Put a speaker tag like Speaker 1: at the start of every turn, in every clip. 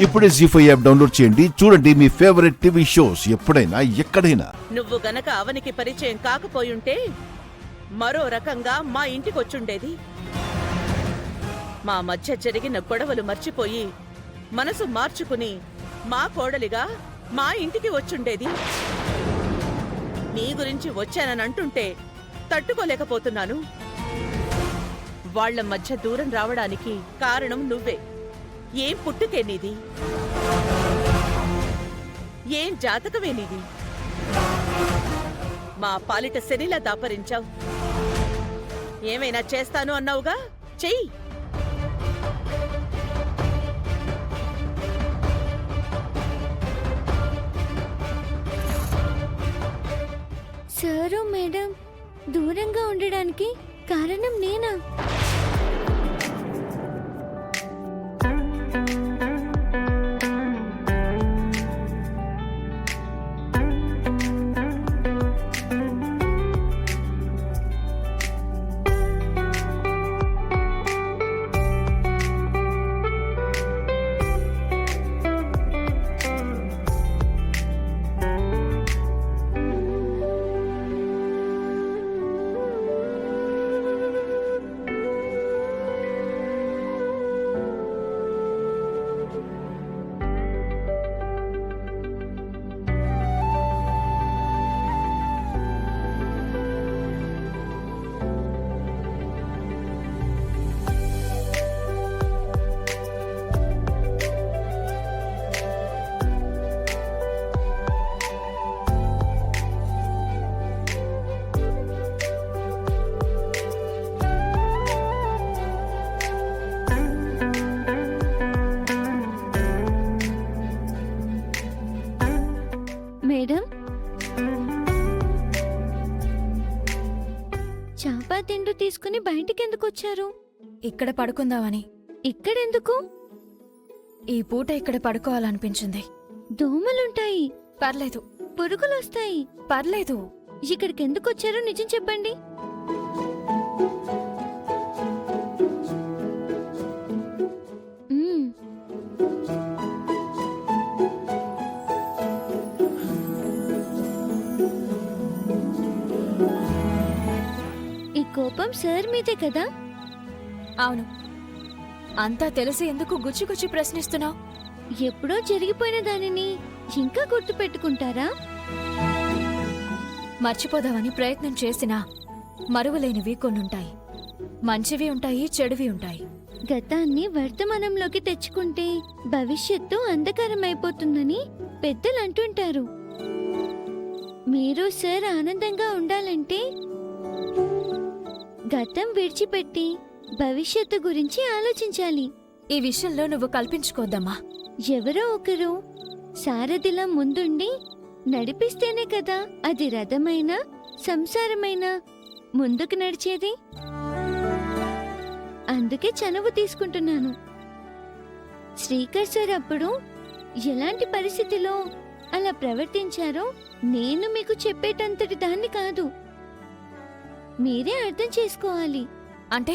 Speaker 1: ఇప్పుడే జీ5 app download చేయండి. చూడండి మీ ఫేవరెట్ టీవీ షోస్ ఎప్పుడైనా ఎక్కడైనా.
Speaker 2: నువ్వు గనక అవనికి పరిచయం కాకపోయుంటే మరో రకంగా మా ఇంటికొచ్చుండేది. మా మధ్య జరిగిన గొడవలు మర్చిపోయి మనసు మార్చుకుని మా కోడలిగా మా ఇంటికి వచ్చుండేది. నీ గురించి వచ్చాననంటుంటే తట్టుకోలేకపోతున్నాను. వాళ్ల మధ్య దూరం రావడానికి కారణం నువ్వే. ఏం పుట్టుకే నీది? ఏం జాతకమే నీది? మా పాలిట శనిలా దాపరించావు. ఏమైనా చేస్తాను అన్నావుగా, చెయ్యి.
Speaker 3: సారు మేడం దూరంగా ఉండడానికి కారణం నేనా? మేడం, చాపా తిండు తీసుకుని బయటికెందుకు వచ్చారు?
Speaker 4: ఇక్కడ పడుకుందామని.
Speaker 3: ఇక్కడెందుకు?
Speaker 4: ఈ పూట ఇక్కడ పడుకోవాలనిపించింది.
Speaker 3: దోమలుంటాయి.
Speaker 4: పర్లేదు.
Speaker 3: పురుగులొస్తాయి.
Speaker 4: పర్లేదు.
Speaker 3: ఇక్కడికెందుకు వచ్చారో నిజం చెప్పండి. మ్మ్. ఈ కోపం సార్ మీదే కదా?
Speaker 4: అవును. అంతా తెలిసి ఎందుకు గుచ్చి గుచ్చి ప్రశ్నిస్తున్నావు?
Speaker 3: ఎప్పుడో జరిగిపోయిన దానిని ఇంకా గుర్తు పెట్టుకుంటారా?
Speaker 4: మర్చిపోదామని ప్రయత్నం చేసినా మరువలేనివి కొన్నుంటాయి. మంచివి ఉంటాయి, చెడువి ఉంటాయి.
Speaker 3: గతాన్ని వర్తమానంలోకి తెచ్చుకుంటే భవిష్యత్తు అంధకారమైపోతుందని పెద్దలు అంటుంటారు. మీరు సార్ ఆనందంగా ఉండాలంటే గతం విడిచిపెట్టి భవిష్యత్తు గురించి ఆలోచించాలి.
Speaker 4: ఈ విషయంలో నువ్వు కల్పించుకోద్దమ్మా.
Speaker 3: ఎవరో ఒకరు సారథిలా ముందుండి నడిపిస్తేనే కదా అది రథమైనా సంసారమైనా ముందుకు నడిచేది. అందుకే చనువు తీసుకుంటున్నాను. శ్రీకర్ సార్ అప్పుడు ఎలాంటి పరిస్థితిలో అలా ప్రవర్తించారో నేను మీకు చెప్పేటంతటి దాన్ని కాదు. మీరే అర్థం చేసుకోవాలి.
Speaker 4: అంటే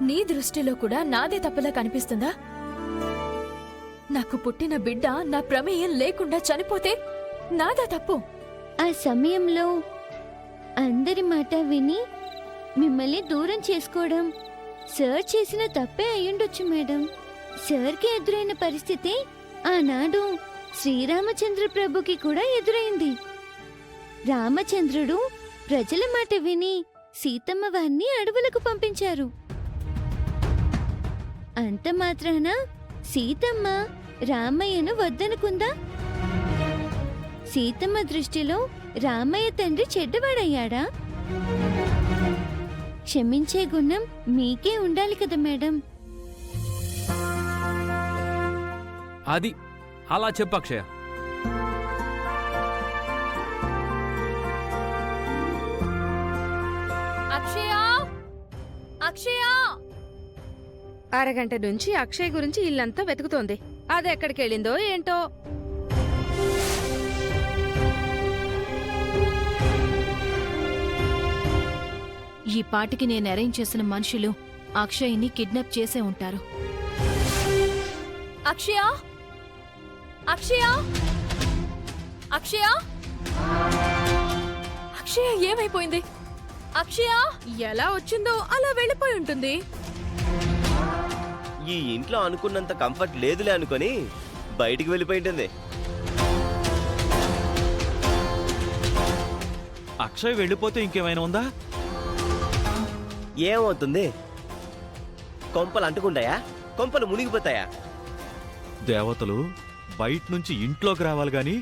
Speaker 4: నీ దృష్టిలో కూడా నాదే తప్పులా కనిపిస్తుందా? నాకు పుట్టిన బిడ్డ నా ప్రమేయం లేకుండా చనిపోతే నాదా తప్పు?
Speaker 3: ఆ సమయంలో అందరి మాట విని మిమ్మల్ని దూరం చేసుకోవడం సార్ చేసిన తప్పే అయ్యుండొచ్చు మేడం. సార్కి ఎదురైన పరిస్థితి ఆనాడు శ్రీరామచంద్ర ప్రభుకి కూడా ఎదురైంది. రామచంద్రుడు ప్రజల మాట విని సీతమ్మ వారిని అడవులకు పంపించారు. అంత మాత్రాన సీతమ్మ రామయ్యను వద్దనుకుందా? సీతమ్మ దృష్టిలో రామయ్య తండ్రి చెడ్డవాడయ్యాడా? క్షమించే గుణం మీకే ఉండాలి కదా మేడం.
Speaker 5: అది అలా చెప్పు అక్షయ.
Speaker 4: అక్షయ, అక్షయ!
Speaker 6: అరగంట నుంచి అక్షయ్ గురించి ఇల్లంతా వెతుకుతోంది. అది ఎక్కడికెళ్ళిందో ఏంటో.
Speaker 4: ఈ పాటికి నేను అరేంజ్ చేసిన మనుషులు అక్షయ్ని కిడ్నాప్ చేసే ఉంటారు. అక్షయ, అక్షయ అక్షయ అక్షయ ఏమైపోయింది? అక్షయ
Speaker 6: ఎలా వచ్చిందో అలా వెళ్ళిపోయి ఉంటుంది.
Speaker 7: ఈ ఇంట్లో అనుకున్నంత కంఫర్ట్ లేదులే అనుకొని బయటికి వెళ్ళిపోయింటుంది.
Speaker 8: అక్షయ్ వెళ్ళిపోతే ఇంకేమైనా ఉందా?
Speaker 7: ఏమవుతుంది? కొంపలు అంటుకుంటాయా? కొంపలు మునిగిపోతాయా?
Speaker 8: దేవతలు బయట నుంచి ఇంట్లోకి రావాలి గాని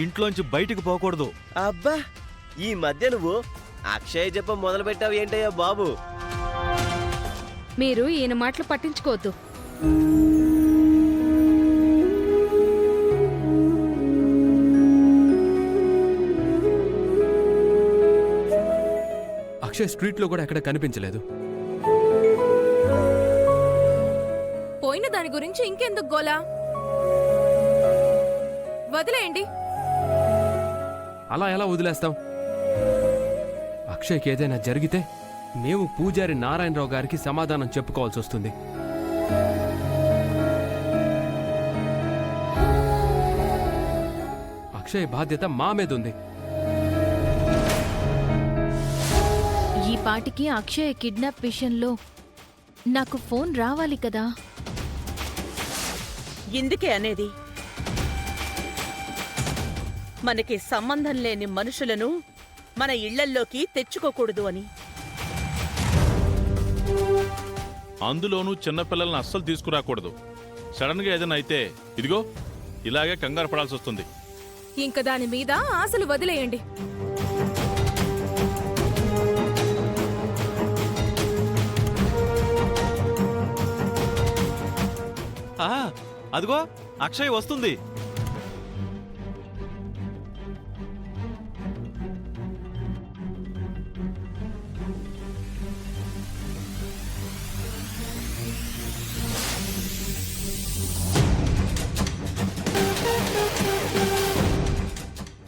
Speaker 8: ఇంట్లోంచి బయటికి పోకూడదు.
Speaker 7: అబ్బా, ఈ మధ్య నువ్వు అక్షయ్ చెప్ప మొదలు పెట్టావు ఏంటయ్యా బాబు?
Speaker 6: మీరు ఈయన మాటలు పట్టించుకోవద్దు.
Speaker 5: అక్షయ్ స్ట్రీట్లో కూడా ఎక్కడ కనిపించలేదు.
Speaker 6: పోయిన దాని గురించి ఇంకెందుకు గోలా? వదిలేయండి.
Speaker 5: అలా ఎలా వదిలేస్తాం? అక్షయ్కి ఏదైనా జరిగితే మేము పూజారి నారాయణరావు గారికి సమాధానం చెప్పుకోవాల్సి వస్తుంది. అక్షయ్ బాధ్యత మా మీద ఉంది.
Speaker 3: ఈ పాటికి అక్షయ్ కిడ్నాప్ విషయంలో నాకు ఫోన్ రావాలి కదా.
Speaker 2: ఇందుకే అనేది మనకి సంబంధం లేని మనుషులను మన ఇళ్లల్లోకి తెచ్చుకోకూడదు అని.
Speaker 9: అందులోనూ చిన్నపిల్లల్ని అస్సలు తీసుకురాకూడదు. సడన్ గా ఏదైనా అయితే ఇదిగో ఇలాగే కంగారు పడాల్సి వస్తుంది.
Speaker 6: ఇంక దాని మీద ఆశలు వదిలేయండి.
Speaker 8: అదిగో అక్షయ్ వస్తుంది.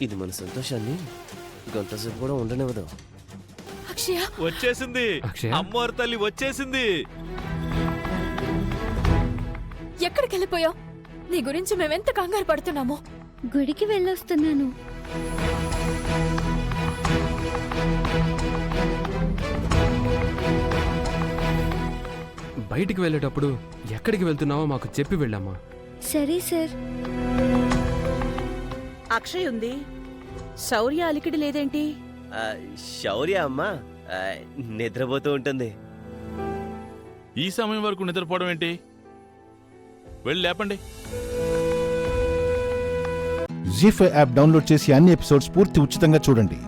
Speaker 7: ఇది మన సంతోషాన్ని గంటసేపు కూడా ఉండనివ్వదు.
Speaker 4: అక్షయ
Speaker 8: వచ్చేసింది.
Speaker 5: అక్షయ్?
Speaker 8: అమ్మవారి తల్లి వచ్చేసింది.
Speaker 4: ఎక్కడికి వెళ్ళిపోయావు? నీ గురించి మేమెంత కంగారు పడుతున్నామో.
Speaker 3: గుడికి వెళ్ళొస్తున్నాను.
Speaker 5: బయటికి వెళ్ళేటప్పుడు ఎక్కడికి వెళ్తున్నావో మాకు చెప్పి వెళ్ళామా.
Speaker 3: సరే సార్.
Speaker 2: అక్షయ్ ఉంది, శౌర్య అలికిడి లేదేంటి?
Speaker 7: ఆ, శౌర్య అమ్మ నిద్రపోతూ ఉంటుంది.
Speaker 9: ఈ సమయం వరకు నిద్రపోవడం ఏంటి? వెళ్ళి లేపండి.
Speaker 1: జీ5 యాప్ డౌన్లోడ్ చేసి అన్ని ఎపిసోడ్స్ పూర్తి ఉచితంగా చూడండి.